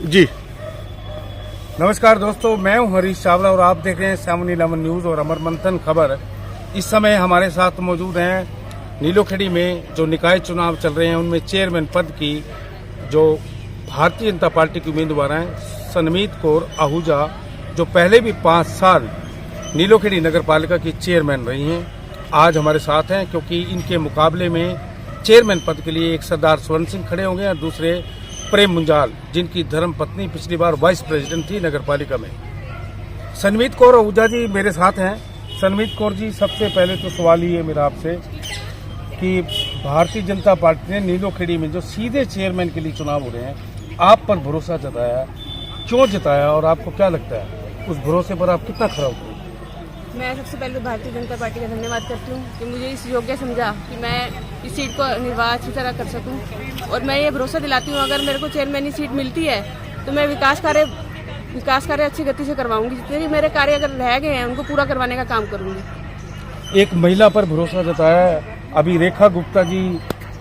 जी नमस्कार दोस्तों, मैं हूं हरीश चावला और आप देख रहे हैं 7-11 न्यूज़ और अमर मंथन खबर। इस समय हमारे साथ मौजूद हैं नीलोखेड़ी में जो निकाय चुनाव चल रहे हैं उनमें चेयरमैन पद की जो भारतीय जनता पार्टी की उम्मीदवार हैं सनमीत कौर आहूजा, जो पहले भी 5 साल नीलोखेड़ी नगर पालिका की चेयरमैन रही हैं, आज हमारे साथ हैं क्योंकि इनके मुकाबले में चेयरमैन पद के लिए एक सरदार स्वर्ण सिंह खड़े होंगे और दूसरे प्रेम मुंजाल, जिनकी धर्म पत्नी पिछली बार वाइस प्रेसिडेंट थी नगर पालिका में। सनमीत कौर आहूजा जी मेरे साथ हैं। सनमीत कौर जी, सबसे पहले तो सवाल ये है मेरा आपसे कि भारतीय जनता पार्टी ने नीलोखेड़ी में जो सीधे चेयरमैन के लिए चुनाव हो रहे हैं, आप पर भरोसा जताया, क्यों जताया और आपको क्या लगता है उस भरोसे पर आप कितना खरा उतरे? मैं सबसे पहले भारतीय जनता पार्टी का धन्यवाद करती हूँ कि मुझे इस योग्य समझा कि मैं इस सीट को निर्वाह अच्छी तरह कर सकूँ, और मैं ये भरोसा दिलाती हूँ अगर मेरे को चेयरमैन की सीट मिलती है तो मैं विकास कार्य अच्छी गति से करवाऊंगी। जितने भी मेरे कार्य अगर रह गए हैं उनको पूरा करवाने का काम करूँगी। एक महिला पर भरोसा जताया है। अभी रेखा गुप्ता जी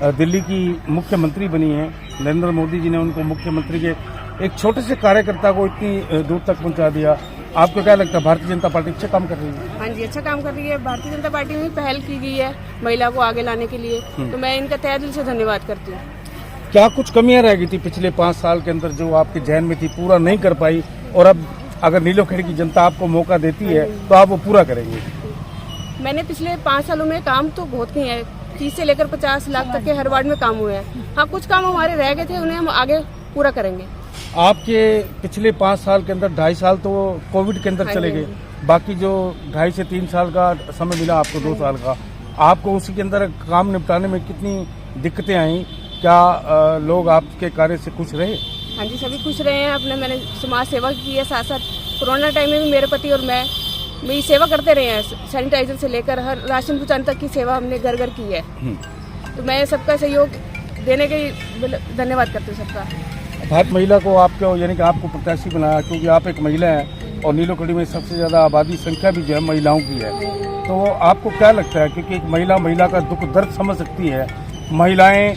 दिल्ली की मुख्यमंत्री बनी है, नरेंद्र मोदी जी ने उनको मुख्यमंत्री के एक छोटे से कार्यकर्ता को इतनी दूर तक पहुंचा दिया। आपको क्या लगता है भारतीय जनता पार्टी अच्छा काम कर रही है? हाँ जी, अच्छा काम कर रही है। भारतीय जनता पार्टी में पहल की गई है महिला को आगे लाने के लिए, तो मैं इनका तहे दिल से धन्यवाद करती हूँ। क्या कुछ कमियां रह गई थी पिछले 5 साल के अंदर जो आपके जहन में थी, पूरा नहीं कर पाई, और अब अगर नीलोखेड़ी की जनता आपको मौका देती है तो आप वो पूरा करेंगे? मैंने पिछले 5 सालों में काम तो बहुत किए हैं, 30 से लेकर 50 लाख तक के हर वार्ड में काम हुए हैं। हाँ, कुछ काम हमारे रह गए थे, उन्हें हम आगे पूरा करेंगे। आपके पिछले 5 साल के अंदर 2.5 साल तो कोविड के अंदर चले गए, बाकी जो 2.5 से 3 साल का समय मिला आपको, 2 साल का, आपको उसी के अंदर काम निपटाने में कितनी दिक्कतें आई? क्या लोग आपके कार्य से खुश रहे? हाँ जी, सभी खुश रहे हैं। मैंने समाज सेवा की है, साथ साथ कोरोना टाइम में भी मेरे पति और मैं मेरी सेवा करते रहे हैं। सैनिटाइजर से लेकर हर राशन पहुँचाने तक की सेवा हमने घर घर की है। तो मैं सबका सहयोग देने के धन्यवाद करती हूँ सबका। भारत महिला को आपको यानी कि आपको प्रत्याशी बनाया क्योंकि आप एक महिला हैं और नीलोखेड़ी में सबसे ज़्यादा आबादी संख्या भी जो है महिलाओं की है, तो आपको क्या लगता है क्योंकि एक महिला का दुख दर्द समझ सकती है, महिलाएं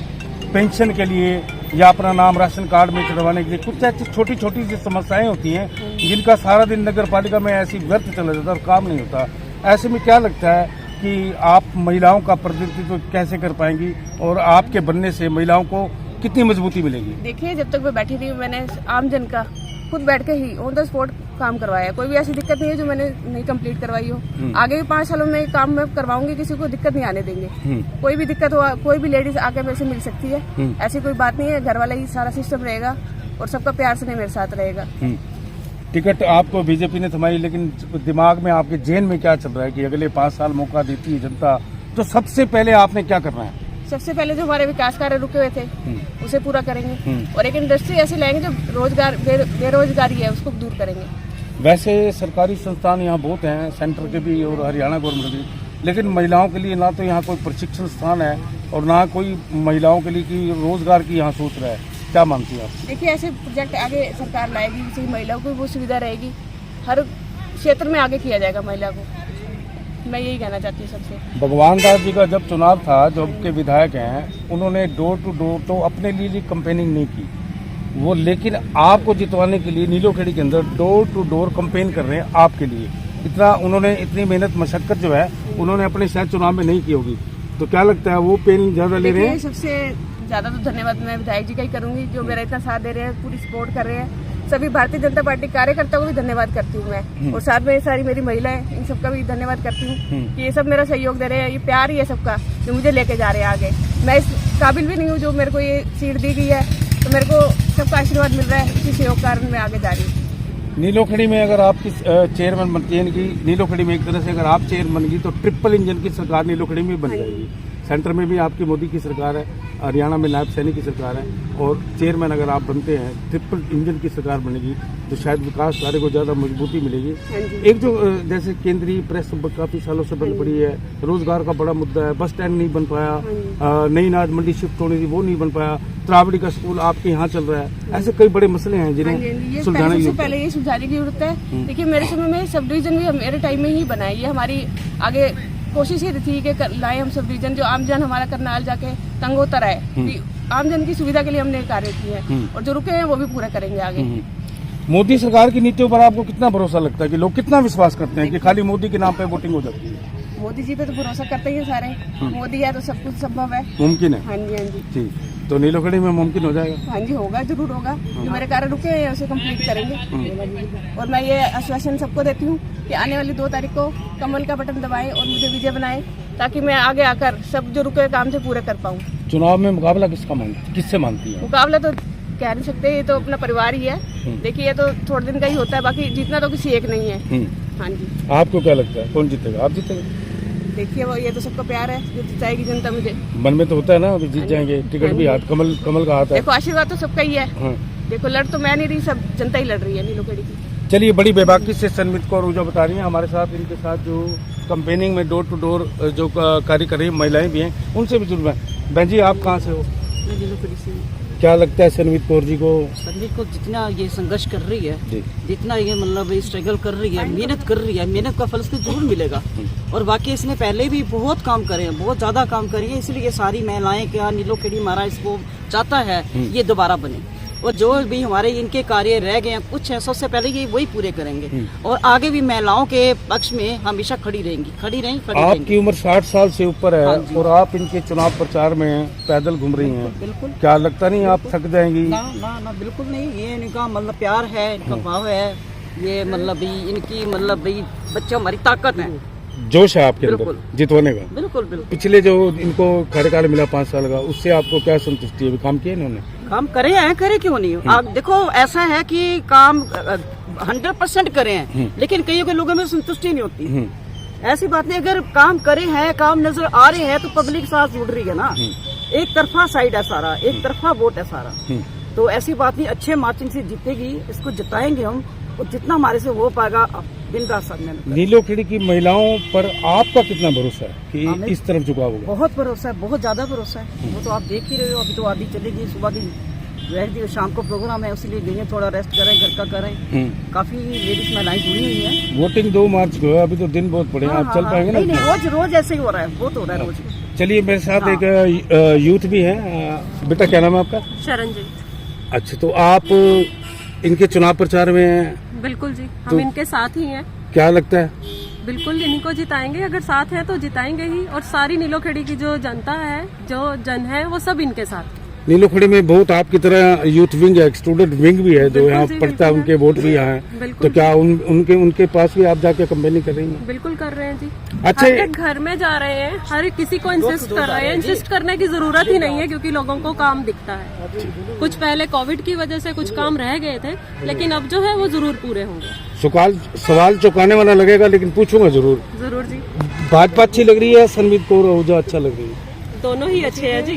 पेंशन के लिए या अपना नाम राशन कार्ड में चढ़वाने के लिए कुछ ऐसी छोटी छोटी सी समस्याएं होती हैं जिनका सारा दिन नगर पालिका में ऐसी व्यर्थ चला जाता है और काम नहीं होता। ऐसे में क्या लगता है कि आप महिलाओं का प्रतिनिधित्व कैसे कर पाएंगी और आपके बनने से महिलाओं को कितनी मजबूती मिलेगी? देखिए, जब तक मैं बैठी थी मैंने आम जन का खुद बैठ के ही ऑन द स्पॉट काम करवाया। कोई भी ऐसी दिक्कत नहीं है जो मैंने नहीं कंप्लीट करवाई हो। आगे भी 5 सालों में काम मैं करवाऊंगी, किसी को दिक्कत नहीं आने देंगे। कोई भी दिक्कत हो, कोई भी लेडीज आके मेरे से मिल सकती है, ऐसी कोई बात नहीं है। घर वाला ही सारा सिस्टम रहेगा और सबका प्यार से मेरे साथ रहेगा। टिकट आपको बीजेपी ने थमाई, लेकिन दिमाग में आपके जेन में क्या चल रहा है कि अगले 5 साल मौका देती है जनता, तो सबसे पहले आपने क्या करना है? सबसे पहले जो हमारे विकास कार्य रुके हुए थे उसे पूरा करेंगे और एक इंडस्ट्री ऐसी लाएंगे जो बेरोजगारी है उसको दूर करेंगे। वैसे सरकारी संस्थान यहाँ बहुत हैं, सेंटर के भी और हरियाणा गवर्नमेंट भी, लेकिन महिलाओं के लिए ना तो यहाँ कोई प्रशिक्षण स्थान है और ना कोई महिलाओं के लिए कि रोजगार की यहाँ सोच रहा है। क्या मानती हैं आप? देखिए, ऐसे प्रोजेक्ट आगे सरकार लाएगी जिससे महिलाओं को वो सुविधा रहेगी, हर क्षेत्र में आगे किया जाएगा महिला को। मैं यही कहना चाहती हूँ सबसे। भगवान दास जी का जब चुनाव था, जो के विधायक हैं, उन्होंने डोर टू डोर तो अपने लिए कंपेनिंग नहीं की वो, लेकिन आपको जितवाने के लिए नीलोखेड़ी के अंदर डोर टू डोर कंपेन कर रहे हैं आपके लिए। इतनी मेहनत मशक्कत जो है उन्होंने अपने शायद चुनाव में नहीं की होगी, तो क्या लगता है वो पेन ज्यादा ले रहे हैं? सबसे ज्यादा तो धन्यवाद मैं विधायक जी का ही करूंगी जो मेरा इतना साथ दे रहे हैं, पूरी सपोर्ट कर रहे हैं। सभी भारतीय जनता पार्टी कार्यकर्ताओं को भी धन्यवाद करती हूँ मैं, और साथ में सारी मेरी महिलाएं, इन सबका भी धन्यवाद करती हूँ कि ये सब मेरा सहयोग दे रहे हैं। ये प्यार ही है सबका जो मुझे लेके जा रहे हैं आगे। मैं इस काबिल भी नहीं हूँ जो मेरे को ये सीट दी गई है, तो मेरे को सबका आशीर्वाद मिल रहा है, इसी सहयोग कारण मैं आगे जा रही हूँ। नीलोखेड़ी में अगर आपकी चेयरमैन बनती है, नीलोखेड़ी में एक तरह से अगर आप चेयरमैन बनगी तो ट्रिपल इंजन की सरकार नीलोखेड़ी में बन जाएगी। सेंटर में भी आपकी मोदी की सरकार है, हरियाणा में नायब सैनी की सरकार है, और चेयरमैन अगर आप बनते हैं, ट्रिपल इंजन की सरकार बनेगी तो शायद विकास कार्य को ज़्यादा मजबूती मिलेगी। एक जो जैसे केंद्रीय प्रेस काफ़ी सालों से बंद पड़ी है, रोजगार का बड़ा मुद्दा है, बस स्टैंड नहीं बन पाया, नई अनाज मंडी शिफ्ट होनी थी वो नहीं बन पाया, त्रावड़ी का स्कूल आपके यहाँ चल रहा है, ऐसे कई बड़े मसले हैं जिन्हें सुलझाने की पहले ये सुलझाने की जरूरत है। देखिए, मेरे समय में सब डिवीजन भी मेरे टाइम में ही बना है। ये हमारी आगे कोशिश ये थी कि लाए हम सब डिवीजन, जो आमजन हमारा करनाल जाके तंग होता रहे, आम जन की सुविधा के लिए हमने कार्य किए हैं और जो रुके हैं वो भी पूरा करेंगे आगे। मोदी सरकार की नीतियों पर आपको कितना भरोसा लगता है कि लोग कितना विश्वास करते हैं कि खाली मोदी के नाम पे वोटिंग हो जाती है? मोदी जी पे तो भरोसा करते ही हैं सारे। मोदी है तो सब कुछ संभव है। मुमकिन है। हाँ जी, हाँ जी। ठीक, तो नीलोखेड़ी में मुमकिन हो जाएगा? हाँ जी, होगा, जरूर होगा। जो मेरे कार्य रुके हैं उसे कंप्लीट करेंगे। और मैं ये आश्वासन सबको देती हूँ कि आने वाली 2 तारीख को कमल का बटन दबाएं और मुझे विजय बनाएं, ताकि मैं आगे आकर सब जो रुके काम थे पूरे कर पाऊँ। चुनाव में मुकाबला किससे मानती है? मुकाबला तो कह नहीं सकते, ये तो अपना परिवार ही है। देखिए, ये तो थोड़े दिन का ही होता है, बाकी जीतना तो किसी एक नहीं है। हाँ जी। आपको क्या लगता है कौन जीतेगा? आप जीतेंगे? देखिए, वो ये तो सबका प्यार है, जो जिताएगी जनता मुझे। मन में तो होता है ना अभी जीत जाएंगे, टिकट भी हाथ कमल का हाथ है। देखो, आशीर्वाद तो सबका ही है। देखो, लड़ तो मैं नहीं रही, सब जनता ही लड़ रही है नीलोखेड़ी की। चलिए, बड़ी बेबाकी से सनमित कौर ऊर्जा बता रही हैं हमारे साथ। इनके साथ जो कैंपेनिंग में डोर टू डोर जो कार्य कर रही महिलाएं भी हैं, उनसे भी जुड़ना है। बहन जी, आप कहाँ से हो? मैं नीलोखेड़ी से हूँ। क्या लगता है सनमित कौर जी को? संदीप को जितना ये संघर्ष कर रही है, जितना ये मतलब स्ट्रगल कर रही है, मेहनत कर रही है, मेहनत का फल इसको जरूर मिलेगा। और बाकी इसने पहले भी बहुत काम करे हैं, बहुत ज्यादा काम करी है, इसलिए सारी महिलाएं क्या नीलोखेड़ी महाराज इसको चाहता है ये दोबारा बने। और जो भी हमारे इनके कार्य रह गए हैं, कुछ है, सबसे पहले ये वही पूरे करेंगे और आगे भी महिलाओं के पक्ष में हमेशा खड़ी रहेंगी। आपकी उम्र 60 साल से ऊपर है और आप इनके चुनाव प्रचार में पैदल घूम रही हैं। बिल्कुल। क्या लगता नहीं आप थक जाएंगी? ना बिल्कुल नहीं। ये इनका मतलब प्यार है, इनका भाव है, ये मतलब इनकी मतलब बच्चों हमारी ताकत है, जोश है आपके अंदर जितवाने का। बिल्कुल। पिछले जो इनको कार्यकाल मिला 5 साल का, उससे आपको क्या संतुष्टि है? काम किए इन्होंने? काम करे हैं, करे क्यों नहीं? आप देखो, ऐसा है कि काम 100% करे हैं, लेकिन कईयों के लोगों में संतुष्टि नहीं होती। ऐसी बात नहीं, अगर काम करे हैं, काम नजर आ रहे हैं, तो पब्लिक साथ जुड़ रही है ना। एक तरफा साइड है सारा, एक तरफा वोट है सारा। तो ऐसी बात नहीं, अच्छे मार्जिन से जीतेगी, इसको जिताएंगे हम, और जितना हमारे से हो पाएगा दिन रात साथ में। नीलोखेड़ी की महिलाओं पर आपका कितना भरोसा है कि इस तरफ झुकाव होगा? बहुत भरोसा है, बहुत ज्यादा भरोसा है। वो तो आप देख ही रहे हो, अभी तो आधी चलेगी, सुबह की रह दी, शाम को प्रोग्राम है, उसीलिए गई है, थोड़ा रेस्ट करें, घर का करें। काफी लेडीज महिलाएं जुड़ी हुई है। वोटिंग 2 मार्च को है, अभी तो दिन बहुत पड़े हैं। आप चल पाएंगे ना? नहीं, रोज ऐसे ही हो रहा है, बहुत हो रहा है रोज। चलिए, मेरे साथ एक यूथ भी है। बेटा, क्या नाम है आपका? शरणजीत। अच्छा, तो आप इनके चुनाव प्रचार में हैं? बिल्कुल जी, हम तो इनके साथ ही हैं। क्या लगता है? बिल्कुल इन्हीं को जिताएंगे, अगर साथ हैं तो जिताएंगे ही। और सारी नीलोखेड़ी की जो जनता है, जो जन है, वो सब इनके साथ। नीलोखेड़ी में बहुत आपकी तरह यूथ विंग है, स्टूडेंट विंग भी है, जो यहाँ पढ़ता है, उनके वोट भी यहाँ है। तो क्या उनके पास भी आप जाके कैंपेनिंग कर रही हैं? बिल्कुल कर रहे हैं जी। अच्छा, हर एक घर में जा रहे हैं, हर किसी को इंसिस्ट कर रहे हैं। इंसिस्ट करने की जरूरत ही नहीं है, क्योंकि लोगों को काम दिखता है। कुछ पहले कोविड की वजह से कुछ काम रह गए थे, लेकिन अब जो है वो जरूर पूरे होंगे। सवाल चौंकाने वाला लगेगा, लेकिन पूछूंगा जरूर जी। भाजपा अच्छी लग रही है, सनमित कौर ऊर्जा अच्छा लग रही है? दोनों ही अच्छे हैं जी,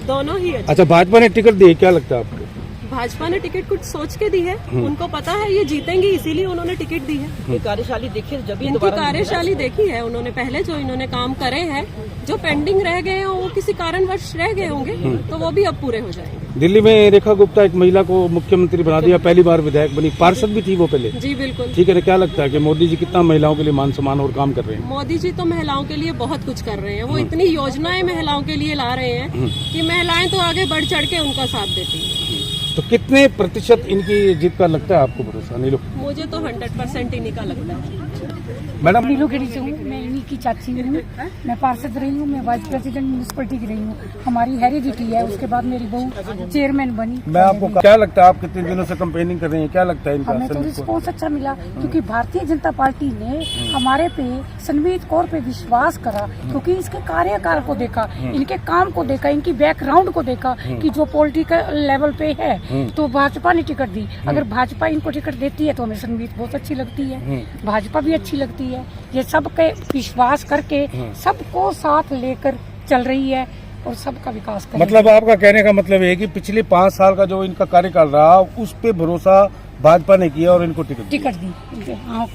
दोनों ही अच्छे। अच्छा, भाजपा ने टिकट दी है, क्या लगता है आपको? भाजपा ने टिकट कुछ सोच के दी है, उनको पता है ये जीतेंगे, इसीलिए उन्होंने टिकट दी है। ये कार्यशाली देखिए, जब इनकी कार्यशाली देखी है उन्होंने, पहले जो इन्होंने काम करे हैं, जो पेंडिंग रह गए हैं, वो किसी कारणवश रह गए होंगे, तो वो भी अब पूरे हो जाएंगे। दिल्ली में रेखा गुप्ता एक महिला को मुख्यमंत्री बना दिया, पहली बार विधायक बनी, पार्षद भी थी वो पहले। जी बिल्कुल। ठीक है, क्या लगता है कि मोदी जी कितना महिलाओं के लिए मान सम्मान और काम कर रहे हैं? मोदी जी तो महिलाओं के लिए बहुत कुछ कर रहे हैं। वो इतनी योजनाएं महिलाओं के लिए ला रहे हैं कि महिलाएं तो आगे बढ़ चढ़ के उनका साथ देती हैं। तो कितने प्रतिशत इनकी जीत का लगता है आपको भरोसा? नीलो, मुझे तो 100% इन्हीं का लगता है। मैडम, नीलोखेड़ी से हूँ, मैं इन्हीं की चाची हूँ। मैं पार्षद रही हूँ, मैं वाइस प्रेसिडेंट म्यूनिसिपलिटी की रही हूँ। हमारी हेरिडिटी है। उसके बाद मेरी बहू चेयरमैन बनी। मैं आपको क्या लगता है, आप कितने दिनों से कैंपेनिंग कर रही हैं, क्या लगता है इनका? हमें तो रिस्पॉन्स अच्छा मिला, क्योंकि भारतीय जनता पार्टी ने हमारे पे, सनमीत कौर पे विश्वास करा, क्योंकि इसके कार्यकाल को देखा, इनके काम को देखा, इनकी बैकग्राउंड को देखा कि जो पॉलिटिकल लेवल पे है, तो भाजपा ने टिकट दी। अगर भाजपा इनको टिकट देती है तो हमें सनमीत बहुत अच्छी लगती है, भाजपा भी अच्छी लगती है। ये सबके विश्वास करके सबको साथ लेकर चल रही है और सबका विकास कर। मतलब आपका कहने का मतलब है कि पिछले 5 साल का जो इनका कार्यकाल रहा, उस पे भरोसा भाजपा ने किया और इनको टिकट दी।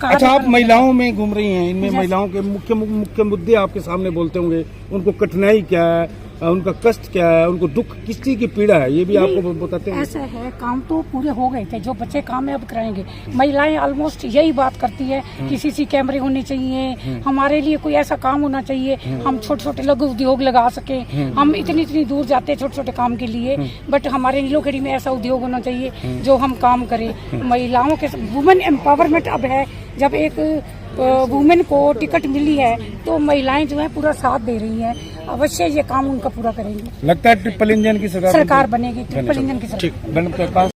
अच्छा, आप महिलाओं में घूम रही हैं, इनमें महिलाओं के मुख्य मुद्दे आपके सामने बोलते होंगे, उनको कठिनाई क्या है, उनका कष्ट क्या है, उनको दुख किस चीज की पीड़ा है, ये भी आपको बताते हैं? ऐसा है, काम तो पूरे हो गए थे, जो बच्चे काम है अब कराएंगे। महिलाएं ऑलमोस्ट यही बात करती है कि सीसी कैमरे होने चाहिए, हमारे लिए कोई ऐसा काम होना चाहिए, हम छोटे छोटे लघु उद्योग लगा सके। हम इतनी दूर जाते हैं छोटे छोटे काम के लिए, बट हमारे नीलोखेड़ी में ऐसा उद्योग होना चाहिए जो हम काम करें। महिलाओं के वुमेन एम्पावरमेंट अब है, जब एक वुमेन को टिकट मिली है तो महिलाएं जो है पूरा साथ दे रही हैं। अवश्य ये काम उनका पूरा करेंगे। लगता है ट्रिपल इंजन की सरकार बनेगी, ट्रिपल इंजन की सरकार। ठीक,